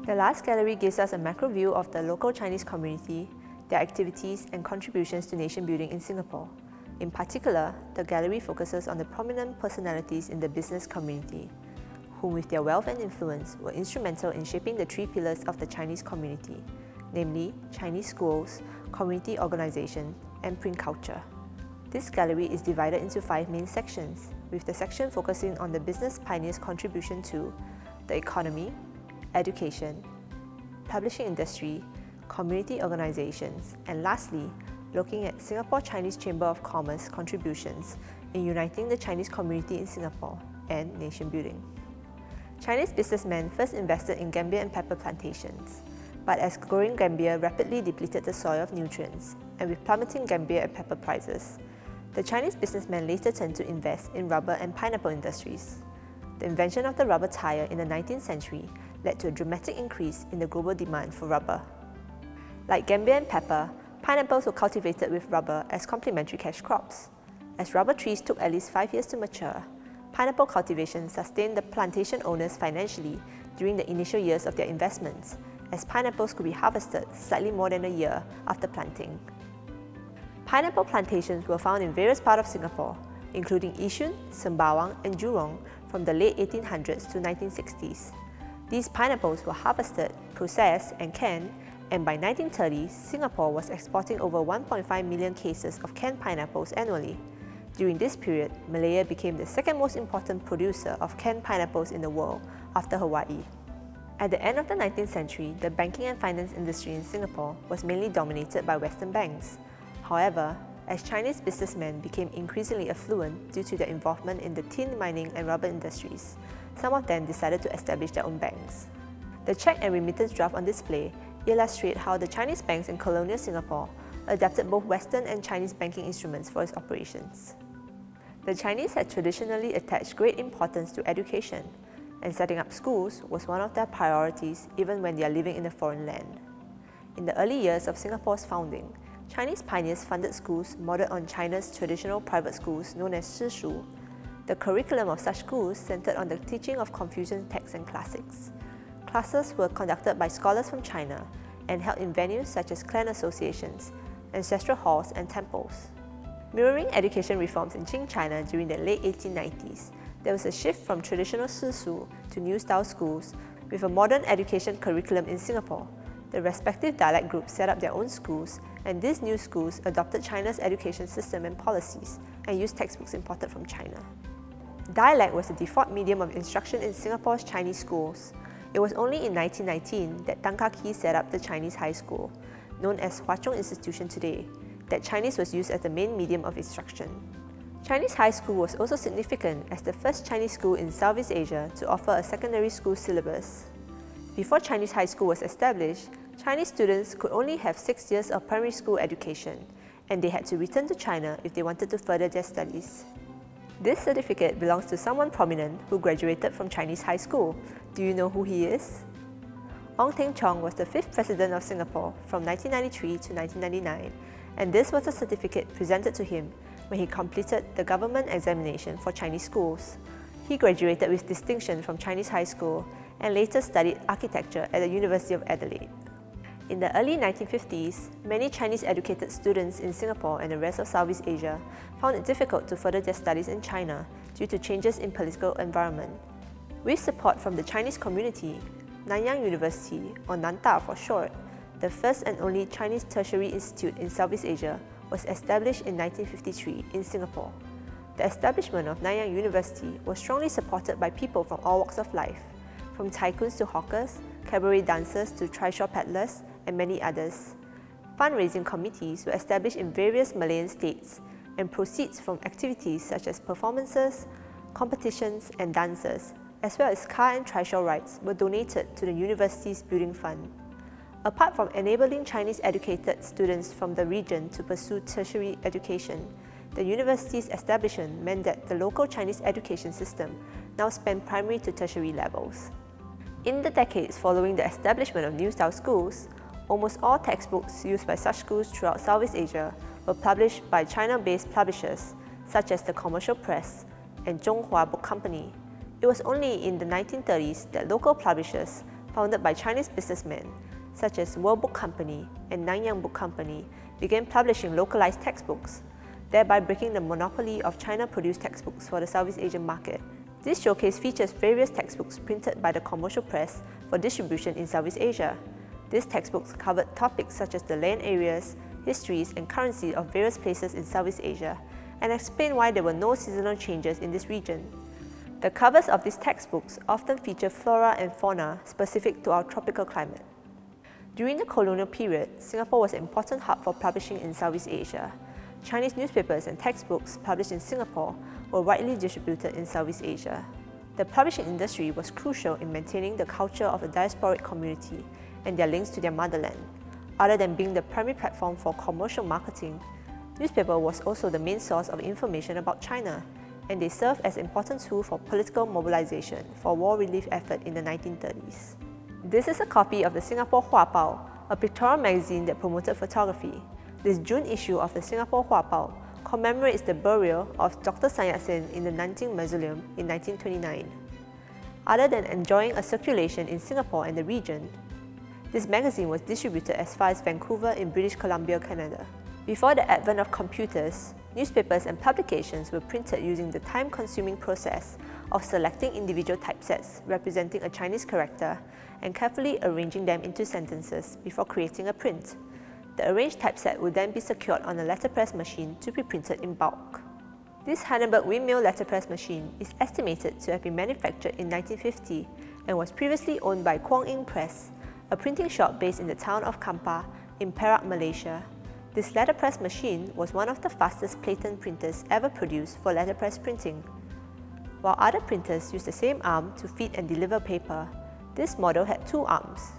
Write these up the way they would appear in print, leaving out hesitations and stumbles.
The last gallery gives us a macro view of the local Chinese community, their activities and contributions to nation building in Singapore. In particular, the gallery focuses on the prominent personalities in the business community, whom with their wealth and influence were instrumental in shaping the three pillars of the Chinese community, namely Chinese schools, community organization, and print culture. This gallery is divided into 5 main sections, with the section focusing on the business pioneers' contribution to the economy, education, publishing industry, community organizations, and lastly, looking at Singapore Chinese Chamber of Commerce contributions in uniting the Chinese community in Singapore and nation building. Chinese businessmen first invested in gambia and pepper plantations, but as growing gambia rapidly depleted the soil of nutrients, and with plummeting gambia and pepper prices, the Chinese businessmen later turned to invest in rubber and pineapple industries. The invention of the rubber tire in the 19th century led to a dramatic increase in the global demand for rubber. Like gambia and pepper, pineapples were cultivated with rubber as complementary cash crops. As rubber trees took at least 5 years to mature, pineapple cultivation sustained the plantation owners financially during the initial years of their investments, as pineapples could be harvested slightly more than a year after planting. Pineapple plantations were found in various parts of Singapore, including Yishun, Sembawang, and Jurong from the late 1800s to 1960s. These pineapples were harvested, processed, and canned, and by 1930s, Singapore was exporting over 1.5 million cases of canned pineapples annually. During this period, Malaya became the second most important producer of canned pineapples in the world after Hawaii. At the end of the 19th century, the banking and finance industry in Singapore was mainly dominated by Western banks. However, as Chinese businessmen became increasingly affluent due to their involvement in the tin mining and rubber industries, some of them decided to establish their own banks. The check and remittance draft on display illustrate how the Chinese banks in colonial Singapore adapted both Western and Chinese banking instruments for its operations. The Chinese had traditionally attached great importance to education, and setting up schools was one of their priorities even when they are living in a foreign land. In the early years of Singapore's founding, Chinese pioneers funded schools modeled on China's traditional private schools known as Shishu. The curriculum of such schools centered on the teaching of Confucian texts and classics. Classes were conducted by scholars from China and held in venues such as clan associations, ancestral halls, and temples. Mirroring education reforms in Qing China during the late 1890s, there was a shift from traditional Shishu to new-style schools with a modern education curriculum in Singapore. The respective dialect groups set up their own schools, and these new schools adopted China's education system and policies and used textbooks imported from China. Dialect was the default medium of instruction in Singapore's Chinese schools. It was only in 1919 that Tan Kah Kee set up the Chinese High School, known as Hwa Chong Institution today, that Chinese was used as the main medium of instruction. Chinese High School was also significant as the first Chinese school in Southeast Asia to offer a secondary school syllabus. Before Chinese High School was established, Chinese students could only have 6 years of primary school education, and they had to return to China if they wanted to further their studies. This certificate belongs to someone prominent who graduated from Chinese High School. Do you know who he is? Ong Teng Cheong was the 5th President of Singapore from 1993 to 1999, and this was a certificate presented to him when he completed the government examination for Chinese schools. He graduated with distinction from Chinese High School and later studied architecture at the University of Adelaide. In the early 1950s, many Chinese-educated students in Singapore and the rest of Southeast Asia found it difficult to further their studies in China due to changes in political environment. With support from the Chinese community, Nanyang University, or Nanta for short, the first and only Chinese tertiary institute in Southeast Asia, was established in 1953 in Singapore. The establishment of Nanyang University was strongly supported by people from all walks of life, from tycoons to hawkers, cabaret dancers to trishaw peddlers, and many others. Fundraising committees were established in various Malayan states, and proceeds from activities such as performances, competitions, and dances, as well as car and trishaw rides, were donated to the university's building fund. Apart from enabling Chinese-educated students from the region to pursue tertiary education, the university's establishment meant that the local Chinese education system now spanned primary to tertiary levels. In the decades following the establishment of new-style schools, almost all textbooks used by such schools throughout Southeast Asia were published by China-based publishers such as the Commercial Press and Zhonghua Book Company. It was only in the 1930s that local publishers founded by Chinese businessmen such as World Book Company and Nanyang Book Company, began publishing localized textbooks, thereby breaking the monopoly of China-produced textbooks for the Southeast Asian market. This showcase features various textbooks printed by the commercial press for distribution in Southeast Asia. These textbooks covered topics such as the land areas, histories, and currency of various places in Southeast Asia, and explain why there were no seasonal changes in this region. The covers of these textbooks often feature flora and fauna specific to our tropical climate. During the colonial period, Singapore was an important hub for publishing in Southeast Asia. Chinese newspapers and textbooks published in Singapore were widely distributed in Southeast Asia. The publishing industry was crucial in maintaining the culture of a diasporic community and their links to their motherland. Other than being the primary platform for commercial marketing, newspaper was also the main source of information about China, and they served as an important tool for political mobilization for war relief effort in the 1930s. This is a copy of the Singapore Hua Bao, a pictorial magazine that promoted photography. This June issue of the Singapore Hua Bao commemorates the burial of Dr. Sun Yat-sen in the Nanjing Mausoleum in 1929. Other than enjoying a circulation in Singapore and the region, this magazine was distributed as far as Vancouver in British Columbia, Canada. Before the advent of computers, newspapers and publications were printed using the time-consuming process of selecting individual typesets representing a Chinese character and carefully arranging them into sentences before creating a print. The arranged typeset would then be secured on a letterpress machine to be printed in bulk. This Heidelberg windmill letterpress machine is estimated to have been manufactured in 1950 and was previously owned by Kuang Ing Press, a printing shop based in the town of Kampar in Perak, Malaysia. This letterpress machine was one of the fastest platen printers ever produced for letterpress printing. While other printers used the same arm to feed and deliver paper, this model had two arms,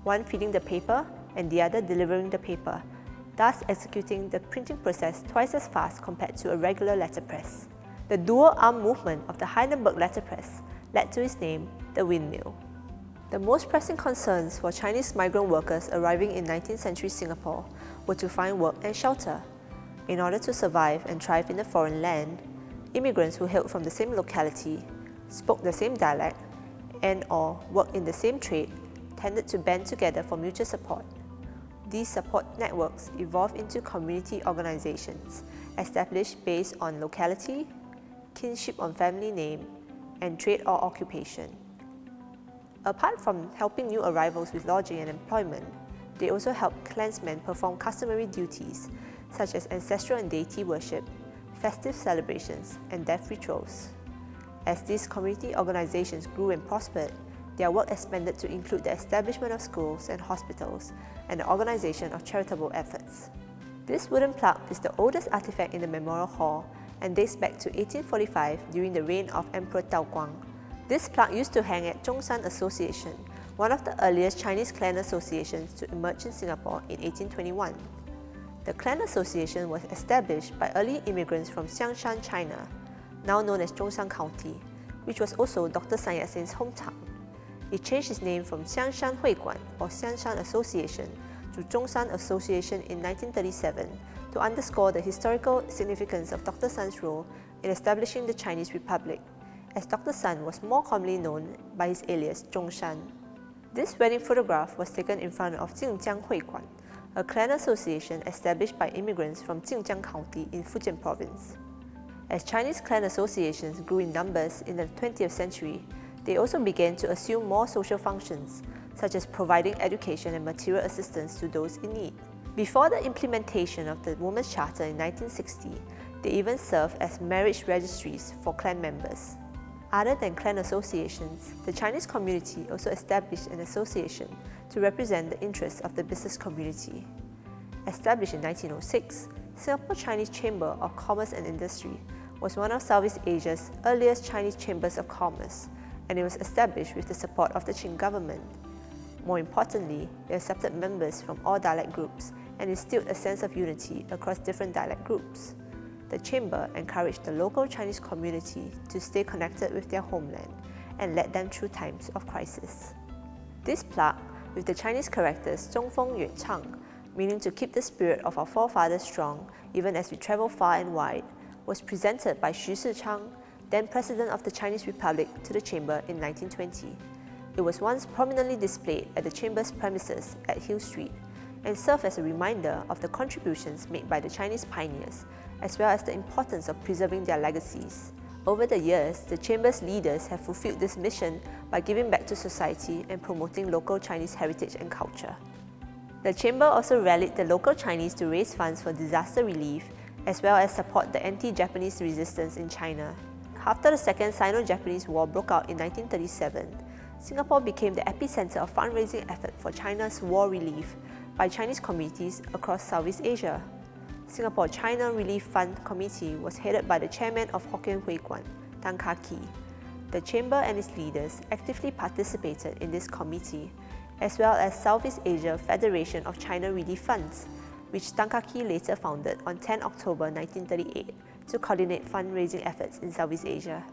one feeding the paper and the other delivering the paper, thus executing the printing process twice as fast compared to a regular letterpress. The dual arm movement of the Heidelberg letterpress led to its name, the windmill. The most pressing concerns for Chinese migrant workers arriving in 19th century Singapore were to find work and shelter. In order to survive and thrive in a foreign land, immigrants who hailed from the same locality, spoke the same dialect, and/or worked in the same trade tended to band together for mutual support. These support networks evolved into community organizations, established based on locality, kinship on family name, and trade or occupation. Apart from helping new arrivals with lodging and employment, they also help clansmen perform customary duties such as ancestral and deity worship, festive celebrations, and death rituals. As these community organizations grew and prospered, their work expanded to include the establishment of schools and hospitals and the organization of charitable efforts. This wooden plaque is the oldest artifact in the Memorial Hall and dates back to 1845 during the reign of Emperor Tao Guang. This plaque used to hang at Zhongshan Association, one of the earliest Chinese clan associations to emerge in Singapore in 1821. The clan association was established by early immigrants from Xiangshan, China, now known as Zhongshan County, which was also Dr. Sun Yat-sen's hometown. It changed its name from Xiangshan Huiguan or Xiangshan Association to Zhongshan Association in 1937 to underscore the historical significance of Dr. Sun's role in establishing the Chinese Republic, as Dr. Sun was more commonly known by his alias Zhongshan. This wedding photograph was taken in front of Jinjiang Huiguan, a clan association established by immigrants from Jinjiang County in Fujian Province. As Chinese clan associations grew in numbers in the 20th century, they also began to assume more social functions, such as providing education and material assistance to those in need. Before the implementation of the Women's Charter in 1960, they even served as marriage registries for clan members. Other than clan associations, the Chinese community also established an association to represent the interests of the business community. Established in 1906, Singapore Chinese Chamber of Commerce and Industry was one of Southeast Asia's earliest Chinese chambers of commerce, and it was established with the support of the Qing government. More importantly, it accepted members from all dialect groups and instilled a sense of unity across different dialect groups. The chamber encouraged the local Chinese community to stay connected with their homeland and led them through times of crisis. This plaque, with the Chinese characters 中风远畅, meaning to keep the spirit of our forefathers strong even as we travel far and wide, was presented by Xu Sichang, then President of the Chinese Republic, to the chamber in 1920. It was once prominently displayed at the Chamber's premises at Hill Street and served as a reminder of the contributions made by the Chinese pioneers, as well as the importance of preserving their legacies. Over the years, the Chamber's leaders have fulfilled this mission by giving back to society and promoting local Chinese heritage and culture. The Chamber also rallied the local Chinese to raise funds for disaster relief, as well as support the anti-Japanese resistance in China. After the Second Sino-Japanese War broke out in 1937, Singapore became the epicenter of fundraising effort for China's war relief by Chinese communities across Southeast Asia. Singapore China Relief Fund Committee was headed by the chairman of Hokkien Hui Kwan, Tan Kah Kee. The Chamber and its leaders actively participated in this committee, as well as Southeast Asia Federation of China Relief Funds, which Tan Kah Kee later founded on 10 October 1938 to coordinate fundraising efforts in Southeast Asia.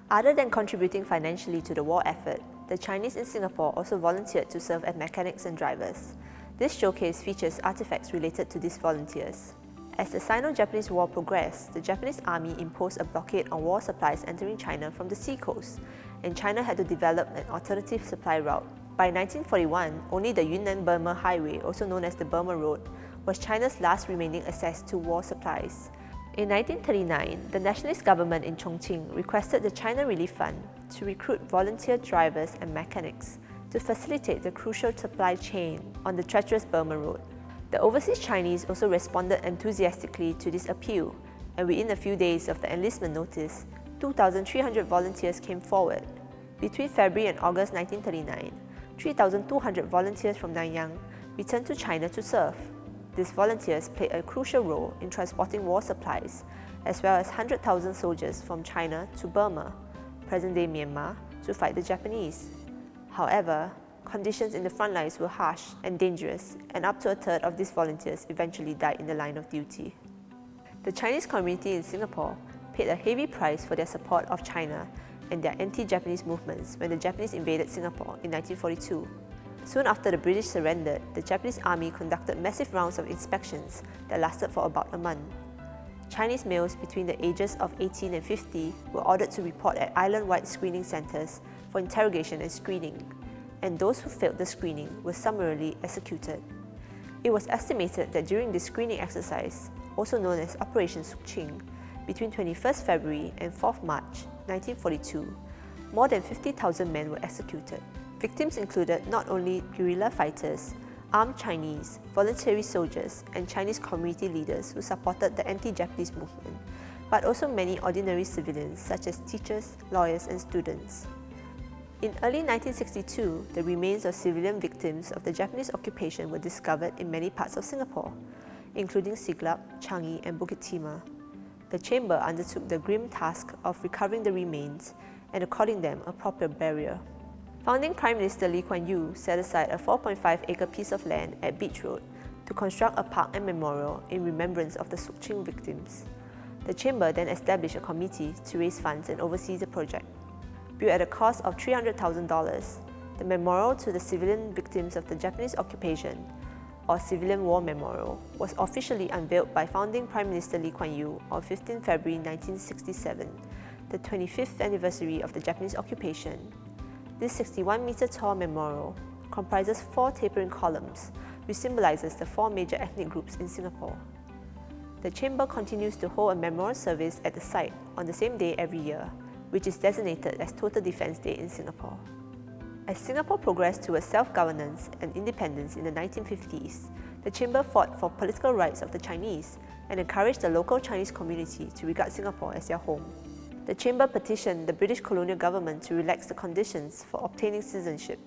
Other than contributing financially to the war effort, the Chinese in Singapore also volunteered to serve as mechanics and drivers. This showcase features artifacts related to these volunteers. As the Sino-Japanese War progressed, the Japanese army imposed a blockade on war supplies entering China from the seacoast, and China had to develop an alternative supply route. By 1941, only the Yunnan-Burma Highway, also known as the Burma Road, was China's last remaining access to war supplies. In 1939, the nationalist government in Chongqing requested the China Relief Fund to recruit volunteer drivers and mechanics to facilitate the crucial supply chain on the treacherous Burma Road. The overseas Chinese also responded enthusiastically to this appeal, and within a few days of the enlistment notice, 2,300 volunteers came forward. Between February and August 1939, 3,200 volunteers from Nanyang returned to China to serve. These volunteers played a crucial role in transporting war supplies, as well as 100,000 soldiers from China to Burma, present-day Myanmar, to fight the Japanese. However, conditions in the front lines were harsh and dangerous, and up to a third of these volunteers eventually died in the line of duty. The Chinese community in Singapore paid a heavy price for their support of China and their anti-Japanese movements when the Japanese invaded Singapore in 1942. Soon after the British surrendered, the Japanese army conducted massive rounds of inspections that lasted for about a month. Chinese males between the ages of 18 and 50 were ordered to report at island-wide screening centres for interrogation and screening, and those who failed the screening were summarily executed. It was estimated that during this screening exercise, also known as Operation Sukching, between 21st February and 4th March 1942, more than 50,000 men were executed. Victims included not only guerrilla fighters, armed Chinese, voluntary soldiers, and Chinese community leaders who supported the anti-Japanese movement, but also many ordinary civilians such as teachers, lawyers, and students. In early 1962, the remains of civilian victims of the Japanese occupation were discovered in many parts of Singapore, including Siglap, Changi, and Bukit Timah. The Chamber undertook the grim task of recovering the remains and according them a proper burial. Founding Prime Minister Lee Kuan Yew set aside a 4.5-acre piece of land at Beach Road to construct a park and memorial in remembrance of the Sukching victims. The Chamber then established a committee to raise funds and oversee the project. Built at a cost of $300,000, the memorial to the civilian victims of the Japanese occupation, or Civilian War Memorial, was officially unveiled by founding Prime Minister Lee Kuan Yew on 15 February 1967, the 25th anniversary of the Japanese occupation. This 61-meter-tall memorial comprises 4 tapering columns, which symbolizes the 4 major ethnic groups in Singapore. The Chamber continues to hold a memorial service at the site on the same day every year, which is designated as Total Defence Day in Singapore. As Singapore progressed towards self-governance and independence in the 1950s, the Chamber fought for political rights of the Chinese and encouraged the local Chinese community to regard Singapore as their home. The Chamber petitioned the British colonial government to relax the conditions for obtaining citizenship.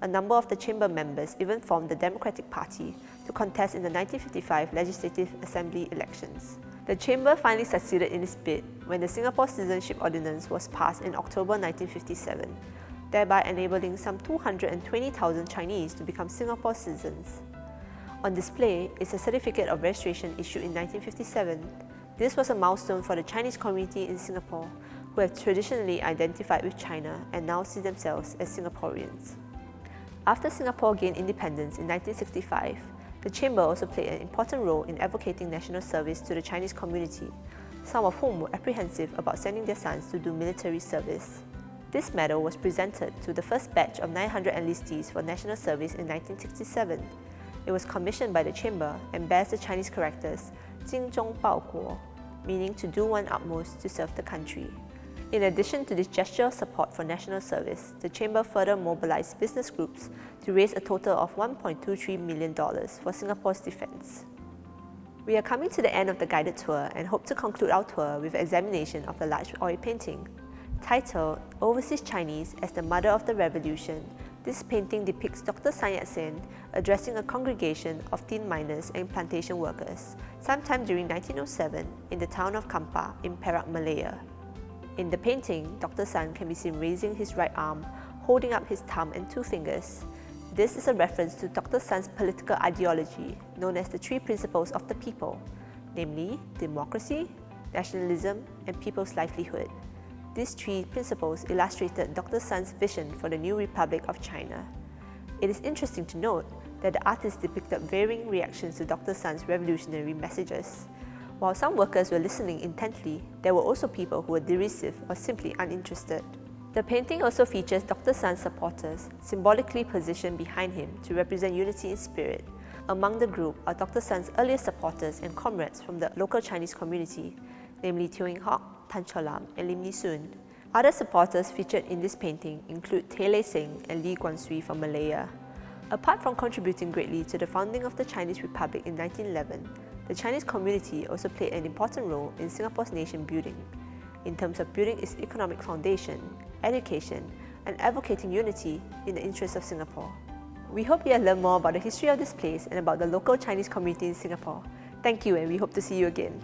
A number of the Chamber members even formed the Democratic Party to contest in the 1955 Legislative Assembly elections. The Chamber finally succeeded in its bid when the Singapore Citizenship Ordinance was passed in October 1957, thereby enabling some 220,000 Chinese to become Singapore citizens. On display is a certificate of registration issued in 1957. This was a milestone for the Chinese community in Singapore, who have traditionally identified with China and now see themselves as Singaporeans. After Singapore gained independence in 1965, the Chamber also played an important role in advocating national service to the Chinese community, some of whom were apprehensive about sending their sons to do military service. This medal was presented to the first batch of 900 enlistees for national service in 1967. It was commissioned by the Chamber and bears the Chinese characters 精忠报国, meaning to do one's utmost to serve the country. In addition to this gesture of support for national service, the Chamber further mobilized business groups to raise a total of $1.23 million for Singapore's defense. We are coming to the end of the guided tour and hope to conclude our tour with an examination of the large oil painting. Titled Overseas Chinese as the Mother of the Revolution, this painting depicts Dr. Sun Yat-sen addressing a congregation of tin miners and plantation workers sometime during 1907 in the town of Kampar in Perak, Malaya. In the painting, Dr. Sun can be seen raising his right arm, holding up his thumb and two fingers. This is a reference to Dr. Sun's political ideology known as the Three Principles of the People, namely democracy, nationalism, and people's livelihood. These three principles illustrated Dr. Sun's vision for the new Republic of China. It is interesting to note that the artist depicted varying reactions to Dr. Sun's revolutionary messages. While some workers were listening intently, there were also people who were derisive or simply uninterested. The painting also features Dr. Sun's supporters, symbolically positioned behind him to represent unity in spirit. Among the group are Dr. Sun's earliest supporters and comrades from the local Chinese community, namely Teo Eng Hock, Tan Chow Lam, and Lim Nee Soon. Other supporters featured in this painting include Tay Lei Seng and Lee Guan Swee from Malaya. Apart from contributing greatly to the founding of the Chinese Republic in 1911, the Chinese community also played an important role in Singapore's nation building, in terms of building its economic foundation, education, and advocating unity in the interests of Singapore. We hope you have learned more about the history of this place and about the local Chinese community in Singapore. Thank you, and we hope to see you again.